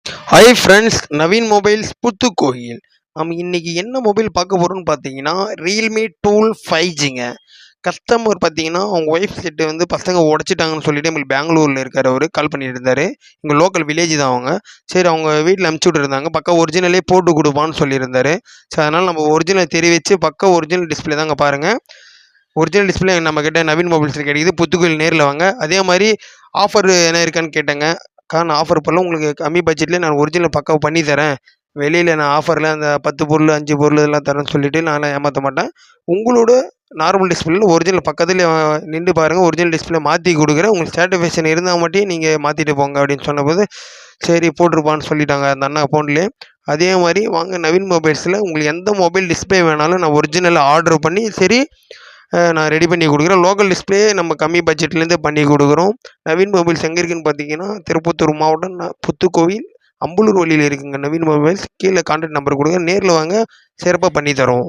Hi friends, Naveen mobiles Puthukkoil. நம்ம இன்னைக்கு என்ன மொபைல் பார்க்க போகிறோம்னு பார்த்தீங்கன்னா, ரியல்மி டூல் 5Gங்க. கஸ்டமர் பார்த்தீங்கன்னா, அவங்க ஒய்ஃப் செட்டு வந்து பசங்க உடச்சிட்டாங்கன்னு சொல்லிட்டு நம்மளுக்கு பெங்களூரில் இருக்கார் அவர் கால் பண்ணிட்டு இருந்தார். இங்கே லோக்கல் வில்லேஜ் தான் அவங்க. சரி, அவங்க வீட்டில் அனுப்பிச்சி விட்டுருந்தாங்க. பக்கா ஒரிஜினலே போட்டு கொடுப்பான்னு சொல்லியிருந்தாரு. சரி, அதனால் நம்ம ஒரிஜினல் தெரிவித்து பக்கா ஒரிஜினல் டிஸ்பிளே தாங்க பாருங்கள். ஒரிஜினல் டிஸ்பிளே நம்மக்கிட்ட நவீன் மொபைல்ஸில் கிடைக்குது. புத்துக்கோயில் நேரில் வாங்க. அதே மாதிரி ஆஃபர் என்ன இருக்கான்னு கேட்டேங்க. நான் ஆஃபர் பண்ணல, உங்களுக்கு கம்மி பட்ஜெட்லேயே நான் ஒரிஜினல் பக்காவாக பண்ணி தரேன். வெளியில் நான் ஆஃபரில் அந்த 10 பொருள் 5 பொருள் இதெல்லாம் தரேன்னு சொல்லிவிட்டு நான்லாம் ஏமாற்ற மாட்டேன். உங்களோட நார்மல் டிஸ்பிளேல ஒரிஜினல் பக்கத்துலேயே நின்று பாருங்கள். ஒரிஜினல் டிஸ்பிளே மாற்றி கொடுக்குறேன். உங்களுக்கு சாட்டிஸ்ஃபேக்ஷன் இருந்தால் மட்டும் நீங்கள் மாற்றிட்டு போங்க அப்படின்னு சொன்னபோது, சரி போட்டிருப்பான்னு சொல்லிட்டாங்க அந்த அண்ணா அக்கௌண்ட்லேயே. அதே மாதிரி வாங்க நவீன் மொபைல்ஸில் உங்களுக்கு எந்த மொபைல் டிஸ்பிளே வேணாலும் நான் ஒரிஜினலாக ஆர்டர் பண்ணி சரி நான் ரெடி பண்ணி கொடுக்குறேன். லோக்கல் டிஸ்பிளே நம்ம கம்மி பட்ஜெட்லேருந்தே பண்ணி கொடுக்குறோம். நவீன் மொபைல்ஸ் எங்கே இருக்குதுன்னு பார்த்தீங்கன்னா, திருப்பத்தூர் மாவட்டம் புத்துக்கோவில் அம்பலூர் வழியில் இருக்குங்க நவீன் மொபைல்ஸ். கீழே கான்டாக்ட் நம்பர் கொடுங்க, நேரில் வாங்க, சிறப்பாக பண்ணி தரோம்.